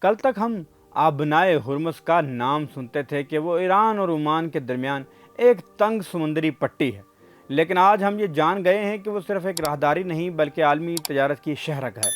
कल तक हम आबनाए हुर्मुज़ का नाम सुनते थे कि वो ईरान और ओमान के दरमियान एक तंग समुंदरी पट्टी है, लेकिन आज हम ये जान गए हैं कि वो सिर्फ एक राहदारी नहीं बल्कि आलमी तजारत की शहरक है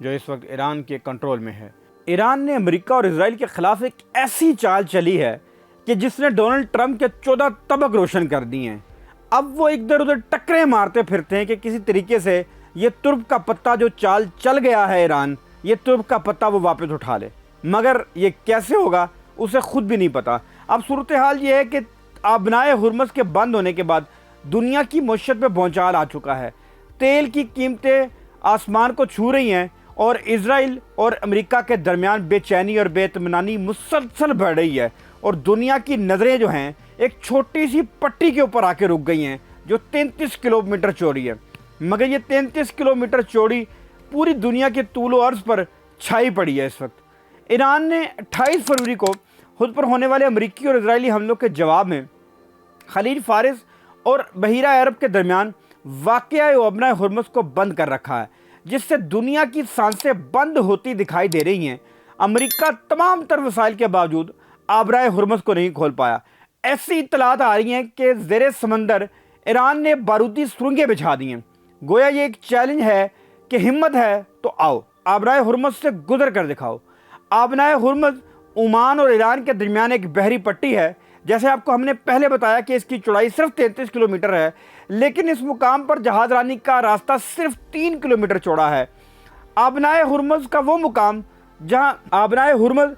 जो इस वक्त ईरान के कंट्रोल में है। ईरान ने अमेरिका और इसराइल के ख़िलाफ़ एक ऐसी चाल चली है कि जिसने डोनाल्ड ट्रंप के 14 तबक रोशन कर दिए हैं। अब वो इधर उधर टक्करें मारते फिरते हैं कि किसी तरीके से ये तुर्क का पत्ता जो चाल चल गया है ईरान, ये तुर्क का पत्ता वो वापस उठा ले, मगर ये कैसे होगा उसे खुद भी नहीं पता। अब सूरत हाल ये है कि आबनाए हुर्मुज़ के बंद होने के बाद दुनिया की मईशत पे भौचाल आ चुका है। तेल की कीमतें आसमान को छू रही हैं और इजराइल और अमेरिका के दरमियान बेचैनी और बेइत्मीनानी मुसलसल बढ़ रही है और दुनिया की नज़रें जो हैं एक छोटी सी पट्टी के ऊपर आके रुक गई हैं जो 33 किलोमीटर चौड़ी है। मगर ये 33 किलोमीटर चौड़ी पूरी दुनिया के तूल अर्ज़ पर छाई पड़ी है। इस वक्त ईरान ने 28 फरवरी को खुद पर होने वाले अमरीकी और इजरायली हमलों के जवाब में खलीज फारिस और बहीरा अरब के दरमियान वाक़या आबनाए हुर्मुज़ को बंद कर रखा है, जिससे दुनिया की सांसें बंद होती दिखाई दे रही हैं। अमेरिका तमाम तर वसाइल के बावजूद आबनाए हुर्मुज़ को नहीं खोल पाया। ऐसी इत्तलात आ रही हैं कि ज़ेरे समंदर ईरान ने बारूदी सुरंगें बिछा दी हैं। गोया ये एक चैलेंज है कि हिम्मत है तो आओ आबनाए हुर्मुज़ से गुजर कर दिखाओ। आबनाए हुर्मुज़ ओमान और ईरान के दरमियान एक बहरी पट्टी है। जैसे आपको हमने पहले बताया कि इसकी चौड़ाई सिर्फ 33 किलोमीटर है, लेकिन इस मुकाम पर जहाज रानी का रास्ता सिर्फ 3 किलोमीटर चौड़ा है। आबनाए हुर्मुज़ का वो मुकाम जहां आबनाए हुर्मुज़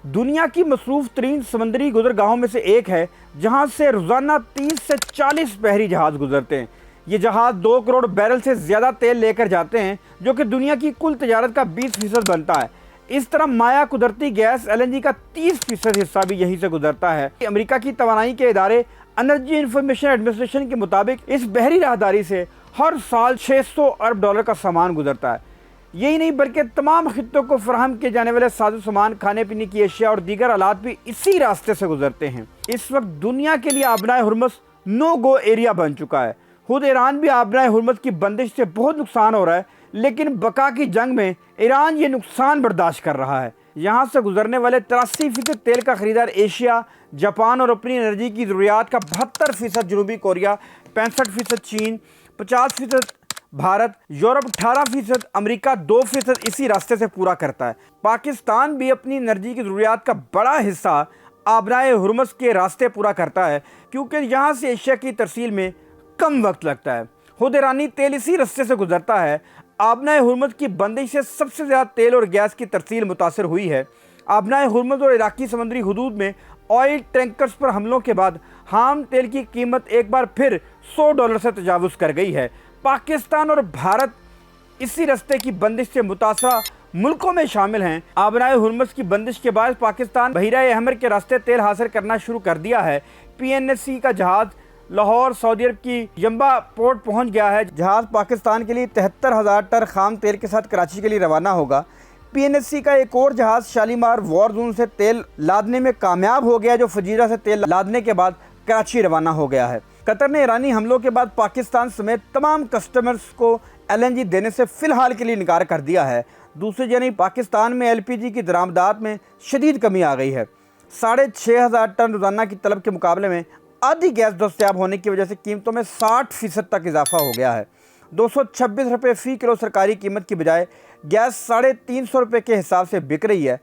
दुनिया की मसरूफ़ तरीन समंदरी गुजरगाहों में से एक है, जहां से रोज़ाना 30 से 40 बहरी जहाज़ गुजरते हैं। ये जहाज़ 2 करोड़ बैरल से ज़्यादा तेल लेकर जाते हैं, जो कि दुनिया की कुल तजारत का 20% बनता है। इस तरह माया कुदरती गैस LNG का 30% हिस्सा भी यहीं से गुजरता है। अमेरिका की तवानाई के इदारे एनर्जी इंफॉर्मेशन एडमिनिस्ट्रेशन के मुताबिक इस बहरी राहदारी से हर साल $600 अरब का सामान गुजरता है। यही नहीं बल्कि तमाम खित्तों को फराहम किए जाने वाले साजो सामान, खाने पीने की अशिया और दीगर आलात भी इसी रास्ते से गुजरते हैं। इस वक्त दुनिया के लिए आबनाए हुर्मुज़ नो गो एरिया बन चुका है। खुद ईरान भी आबनाए हुर्मुज़ की बंदिश से बहुत नुकसान हो रहा है, लेकिन बका की जंग में ईरान ये नुकसान बर्दाश्त कर रहा है। यहाँ से गुजरने वाले 83% तेल का ख़रीदार एशिया, जापान और अपनी एनर्जी की ज़रूरियात का 72% जनूबी कोरिया, 65% चीन, 50% भारत, यूरोप 18%, अमेरिका 2% इसी रास्ते से पूरा करता है। पाकिस्तान भी अपनी एनर्जी की ज़रूरियात का बड़ा हिस्सा आबनाए हुर्मुज़ के रास्ते पूरा करता है, क्योंकि यहाँ से एशिया की तरसील में कम वक्त लगता है। खुद ईरानी तेल इसी रास्ते से गुजरता है। आबनाए हुर्मुज़ की बंदिश से सबसे ज़्यादा तेल और गैस की तरसील मुतासर हुई है। आबनाए हुर्मुज़ और इराक़ी समुद्री हुदूद में ऑयल टैंकर्स पर हमलों के बाद खाम तेल की कीमत एक बार फिर $100 से तजावुज़ कर गई है। पाकिस्तान और भारत इसी रास्ते की बंदिश से मुतासरा मुल्कों में शामिल हैं। आबनाए हुर्मुज़ की बंदिश के बाद पाकिस्तान बहीरा अहमर के रास्ते तेल हासिल करना शुरू कर दिया है। PNSC का जहाज़ लाहौर सऊदी अरब की यंबा पोर्ट पहुंच गया है। जहाज़ पाकिस्तान के लिए 73,000 टन खाम तेल के साथ कराची के लिए रवाना होगा। PNSC का एक और जहाज़ शालीमार वॉर जोन से तेल लादने में कामयाब हो गया, जो फजीरा से तेल लादने के बाद कराची रवाना हो गया है। कतर ने ईरानी हमलों के बाद पाकिस्तान समेत तमाम कस्टमर्स को LNG देने से फ़िलहाल के लिए इनकार कर दिया है। दूसरी जानब पाकिस्तान में LPG की दरामदात में शदीद कमी आ गई है। 6,500 टन रोज़ाना की तलब के मुकाबले में आधी गैस दस्तयाब होने की वजह से कीमतों में 60% तक इजाफा हो गया है। 226 रुपये फ़ी किलो सरकारी कीमत की बजाय गैस 350 रुपये के हिसाब से बिक रही है।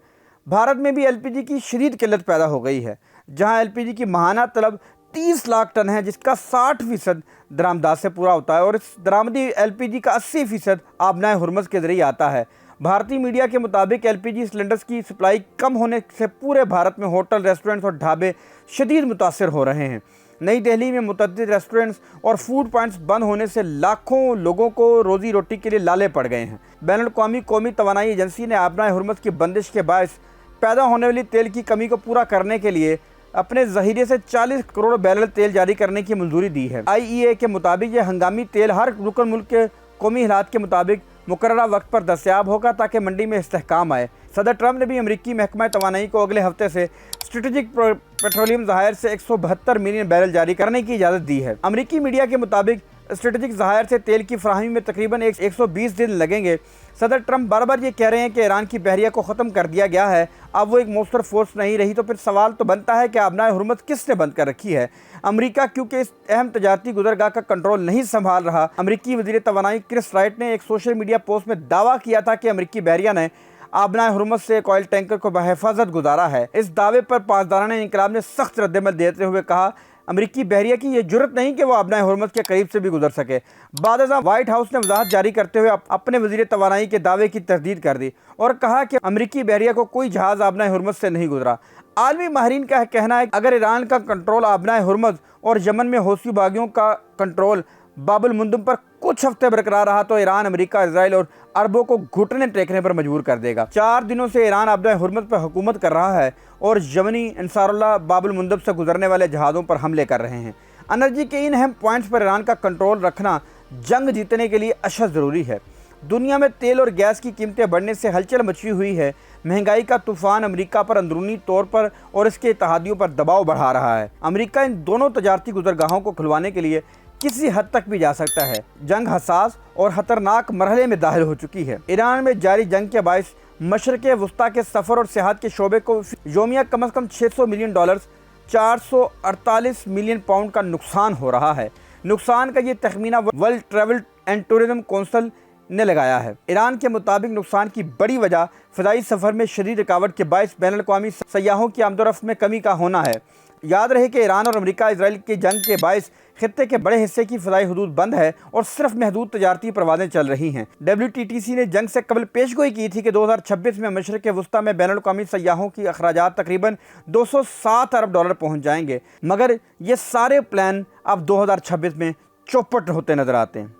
भारत में भी LPG की शदीद किल्लत पैदा हो गई है, जहां LPG की माहाना तलब 30 लाख टन है, जिसका 60% दरामदात से पूरा होता है और इस दरामदी LPG का 80% आबनाए हुर्मुज़ के ज़रिए आता है। भारतीय मीडिया के मुताबिक LPG सिलेंडर्स की सप्लाई कम होने से पूरे भारत में होटल, रेस्टोरेंट्स और ढाबे शदीद मुतासर हो रहे हैं। नई दिल्ली में मुतअद्दिद रेस्टोरेंट्स और फूड पॉइंट्स बंद होने से लाखों लोगों को रोज़ी रोटी के लिए लाले पड़ गए हैं। बैनुल-अक़वामी कौमी तवानाई एजेंसी ने आबनाए हुर्मुज़ की बंदिश के बायस पैदा होने वाली तेल की कमी को पूरा करने के लिए अपने ज़ख़ीरे से 40 करोड़ बैरल तेल जारी करने की मंजूरी दी है। IEA के मुताबिक ये हंगामी तेल हर रुकन मुल्क के कौमी हालात के मुताबिक मुकर्ररा वक्त पर दस्तयाब होगा, ताकि मंडी में इस्तेहकाम आए। सदर ट्रंप ने भी अमरीकी महकमा तवानाई को अगले हफ्ते से स्ट्रेटेजिक पेट्रोलियम ज़खायर से 172 मिलियन बैरल जारी करने की इजाज़त दी है। अमरीकी मीडिया के मुताबिक स्ट्रेटेजिक ज़खायर से तेल की फराहमी में तकरीबन 120 दिन लगेंगे। सदर ट्रंप बार बार ये कह रहे हैं कि ईरान की बहरिया को ख़त्म कर दिया गया है, अब वो एक मौसर फोर्स नहीं रही। तो फिर सवाल तो बनता है कि आबनाए हुर्मुज़ किसने बंद कर रखी है? अमेरिका क्योंकि इस अहम तजारती गुजरगाह का कंट्रोल नहीं संभाल रहा। अमेरिकी वज़ीर तवानाई क्रिस राइट ने एक सोशल मीडिया पोस्ट में दावा किया था कि अमेरिकी बहरिया ने आबनाए हुर्मुज़ से एक ऑयल टैंकर को बहिफाजत गुजारा है। इस दावे पर पासदाराने इंकलाब ने सख्त रद्दमल देते हुए कहा, अमेरिकी बहरिया की ये जुर्रत नहीं कि वो आबनाए हुर्मुज़ के करीब से भी गुजर सके। बाद व्हाइट हाउस ने वजाहत जारी करते हुए अपने वज़ीर तवानाई के दावे की तस्दीद कर दी और कहा कि अमेरिकी बहरिया को कोई जहाज़ आबनाए हुर्मुज़ से नहीं गुजरा। आलमी माहिरीन का कहना है कि अगर ईरान का कंट्रोल आबनाए हुर्मुज़ और यमन में हौसी बागियों का कंट्रोल बाबुल मुंदब पर कुछ हफ्ते बरकरार रहा तो ईरान, अमेरिका, इजराइल और अरबों को घुटने टेकने पर मजबूर कर देगा। 4 दिनों से ईरान आबनाए हुर्मुज़ पर हुकूमत कर रहा है और यमनी अंसारुल्लाह बाबुल मुंदब से गुजरने वाले जहाज़ों पर हमले कर रहे हैं। एनर्जी के इन अहम पॉइंट्स पर ईरान का कंट्रोल रखना जंग जीतने के लिए अशद ज़रूरी है। दुनिया में तेल और गैस की कीमतें बढ़ने से हलचल मची हुई है। महंगाई का तूफान अमेरिका पर अंदरूनी तौर पर और इसके इत्तेहादियों पर दबाव बढ़ा रहा है। अमेरिका इन दोनों तजारती गुजरगाहों को खुलवाने के लिए किसी हद तक भी जा सकता है। जंग हसास और खतरनाक मरहले में दाखिल हो चुकी है। ईरान में जारी जंग के बायस मशरक़े वस्ता के सफ़र और सियाहत के शोबे को योमिया कम अज़ कम $600 मिलियन 448 मिलियन पाउंड का नुकसान हो रहा है। नुकसान का ये तखमीना world travel and tourism council ने लगाया है। ईरान के मुताबिक नुकसान की बड़ी वजह फ़िज़ाई सफ़र में शदीद रुकावट के बायस बैनुल-अक़वामी सयाहों की आमदोरफ़्त में कमी का होना है। याद रहे कि ईरान और अमेरिका इसराइल की जंग के बायस खित्ते के बड़े हिस्से की फ़िज़ाई हदूद बंद है और सिर्फ महदूद तजारती परवाज़ें चल रही हैं। WTTC ने जंग से कबल पेशगोई की थी कि 2026 में मशरक़ वस्ता में बैनुल-अक़वामी सयाहों की अखराजात तकरीबन $207 अरब पहुँच जाएंगे, मगर ये सारे प्लान अब 2026 में चौपट होते नज़र आते हैं।